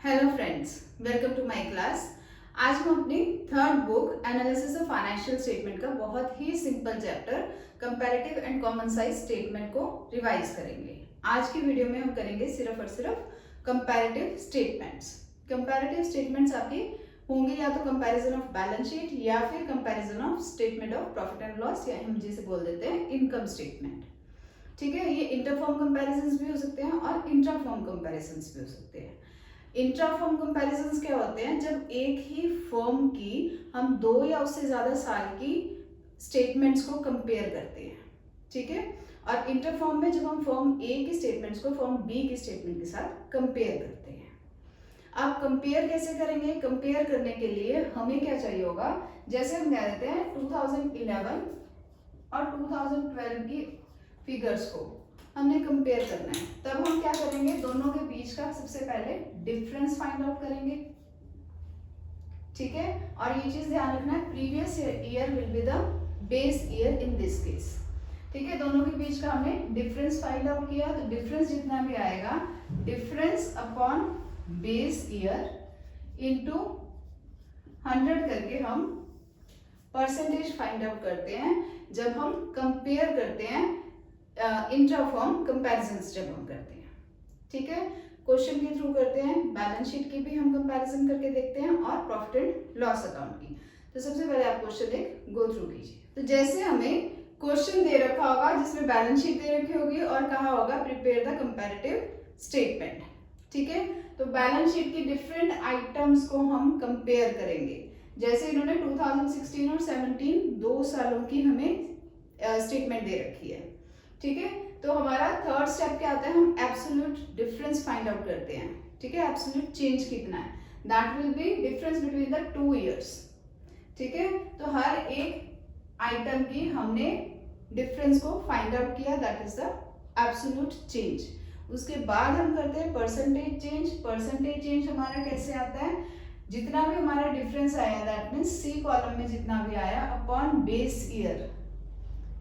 Hello friends, welcome to my class. आज हम अपनी third book analysis of financial statement का बहुत ही simple chapter comparative and common size statement को रिवाइज करेंगे। आज की वीडियो में हम करेंगे सिर्फ और सिर्फ कंपैरेटिव स्टेटमेंट्स। कंपैरेटिव स्टेटमेंट्स आपकी होंगे या तो कंपैरिजन ऑफ बैलेंस शीट या फिर comparison of statement of profit and loss, या हम जिसे बोल देते हैं इनकम स्टेटमेंट। ठीक है, ये इंटरफॉर्म कंपैरिजंस भी हो सकते हैं और इंट्राफॉर्म कंपैरिजंस भी हो सकते हैं। इंट्राफर्म कंपैरिजंस क्या होते हैं? जब एक ही फर्म की हम 2 या उससे ज्यादा साल की स्टेटमेंट्स को कंपेयर करते हैं। ठीक है, और इंटरफर्म में जब हम फर्म ए की स्टेटमेंट्स को फर्म बी की स्टेटमेंट के साथ कंपेयर करते हैं। आप कंपेयर कैसे करेंगे? कंपेयर करने के लिए हमें क्या चाहिए होगा, जैसे हम कह देते हैं 2011 और 2012 की फिगर्स को हमने कंपेयर करना है, तब हम क्या करेंगे? दोनों के बीच का सबसे पहले डिफरेंस फाइंड आउट करेंगे। ठीक है, और ये चीज ध्यान रखना है, previous year will be the base year in this case. ठीक है, दोनों के बीच का हमने डिफरेंस फाइंड आउट किया, तो डिफरेंस जितना भी आएगा, difference upon base year into 100 करके हम परसेंटेज फाइंड आउट करते हैं जब हम कंपेयर करते हैं इंट्राफॉर्म कंपैरिजंस जब हम करते हैं। ठीक है, क्वेश्चन के थ्रू करते हैं, बैलेंस शीट की भी हम कंपैरिजन करके देखते हैं और प्रॉफिट एंड लॉस अकाउंट की। तो सबसे पहले आप क्वेश्चन एक गो थ्रू कीजिए। तो जैसे हमें क्वेश्चन दे रखा होगा जिसमें बैलेंस शीट दे रखी होगी और कहा होगा प्रिपेयर द कंपैरेटिव स्टेटमेंट। ठीक है, तो बैलेंस शीट की डिफरेंट आइटम्स को हम कंपेयर करेंगे। जैसे इन्होंने 2016 और 17 2 सालों की हमें स्टेटमेंट दे रखी है। ठीक है, तो हमारा थर्ड स्टेप क्या आता है? हम एब्सोल्यूट डिफरेंस फाइंड आउट करते हैं। ठीक है, एब्सोल्यूट चेंज कितना है, that will be difference between the 2 years. ठीक है, तो हर एक आइटम की हमने डिफरेंस को फाइंड आउट किया, that is the absolute change. उसके बाद हम करते हैं परसेंटेज चेंज। परसेंटेज चेंज हमारा कैसे आता है? जितना भी हमारा डिफरेंस आया, दैट मीन्स सी कॉलम में जितना भी आया अपॉन बेस ईयर।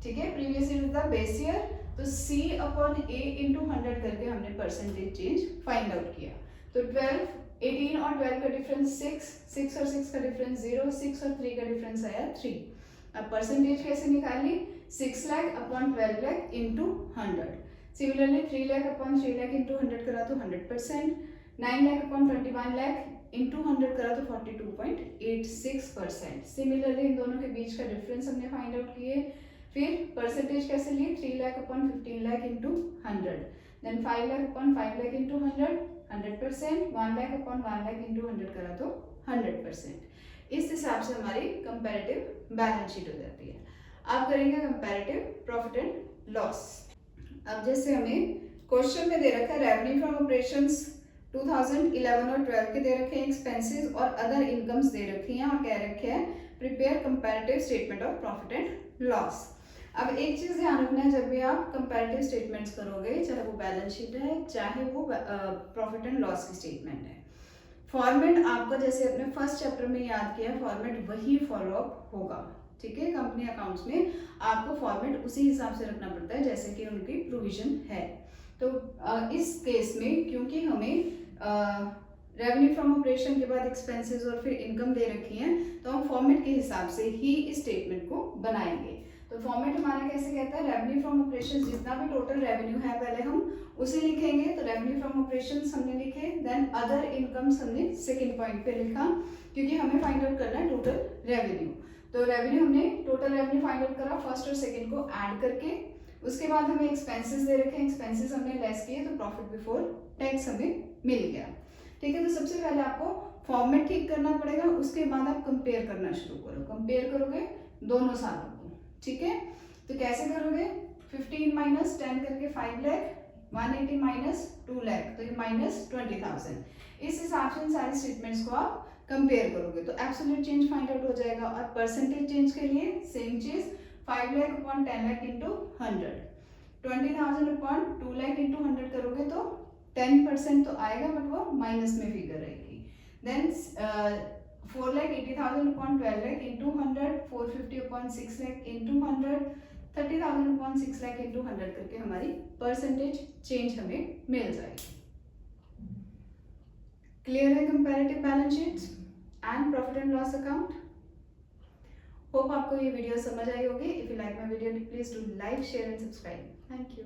ठीक है, previous year the base year, तो C अपॉन A इंटू 100 करके हमने परसेंटेज चेंज फाइंड आउट किया। तो 12, 18 और 12 का डिफरेंस 6, 6 और 6 का डिफरेंस 0, 6 और 3 का डिफरेंस आया 3। अब परसेंटेज कैसे निकाली? 6 lakh upon 12 lakh into 100। Similarly 3 lakh upon 3 lakh into 100 करा तो 100%, 9 लाख अपॉन 21 लाख इंटू 100 करा तो 42.86%। सिमिलरली इन दोनों के बीच का डिफरेंस हमने फाइंड आउट किए। फिर परसेंटेज कैसे लिए? 3 lakh upon 15 lakh into 100, then 5 lakh upon 5 lakh into 100, 100%, 1 lakh upon 1 lakh into 100 करा तो 100%। इस हिसाब से हमारी कंपैरेटिव बैलेंस शीट हो जाती है। अब करेंगे कंपैरेटिव प्रॉफिट एंड लॉस। अब जैसे हमें क्वेश्चन में दे रखा है रेवेन्यू फ्रॉम ऑपरेशंस 2011 और 12 के दे रखे हैं, एक्सपेंसेस और अदर इनकम्स दे रखी हैं और कह रखे हैं prepare comparative statement of profit and loss. अब एक चीज ध्यान रखना है, जब भी आप कंपैरेटिव स्टेटमेंट्स करोगे, चाहे वो बैलेंस शीट है चाहे वो प्रॉफिट एंड लॉस की स्टेटमेंट है, फॉर्मेट आपका जैसे अपने फर्स्ट चैप्टर में याद किया, फॉर्मेट वही फॉलो अप होगा। ठीक है, कंपनी अकाउंट्स में आपको फॉर्मेट उसी हिसाब से रखना पड़ता है जैसे कि उनकी प्रोविजन है। तो इस केस में क्योंकि हमें रेवेन्यू फ्रॉम ऑपरेशन के बाद एक्सपेंसेस और फिर इनकम दे रखी है, तो हम फॉर्मेट के हिसाब से ही इस स्टेटमेंट को बनाएंगे। तो फॉर्मेट हमारा कैसे कहता है? रेवेन्यू फ्रॉम ऑपरेशन जितना भी टोटल रेवेन्यू है पहले हम उसे लिखेंगे, तो रेवेन्यू फ्रॉम ऑपरेशंस हमने लिखे, देन अदर इनकम्स हमने सेकंड पॉइंट पे लिखा, क्योंकि हमें फाइंड आउट करना है टोटल रेवेन्यू। तो रेवेन्यू हमने टोटल रेवेन्यू फाइंड आउट करा फर्स्ट और सेकंड को ऐड करके। उसके बाद हमें एक्सपेंसेस दे रखे हैं, एक्सपेंसेस हमने लेस किए, तो प्रॉफिट बिफोर टैक्स हमें मिल गया। ठीक है, तो सबसे पहले आपको फॉर्मेट ठीक करना पड़ेगा, उसके बाद आप कंपेयर करना शुरू करो। कंपेयर करोगे दोनों सालों को। ठीक है, तो कैसे करोगे? 15 माइनस 10 करके 5 लाख, 180 माइनस 2 लाख, तो ये माइनस 20,000। इस हिसाब से इन सारी स्टेटमेंट्स को आप कंपेयर करोगे तो एब्सोल्यूट चेंज फाइंड आउट हो जाएगा। और परसेंटेज चेंज के लिए सेम चीज, 5 lakh upon 10 lakh into 100, 20,000 upon 2 lakh into 100 करोगे तो 10% तो आएगा, बट वो माइनस में फिगर रहेगी। Then 4,80,000 upon 12 lakh into 100, 450 upon 6 lakh into 100, 30,000 upon 6 lakh into 100 करके हमारी परसेंटेज चेंज हमें मिल जाएगी। क्लियर है comparative balance sheets and profit and loss account? Hope आपको ये वीडियो समझ आई होगी. If you like my video please do like, share and subscribe. Thank you.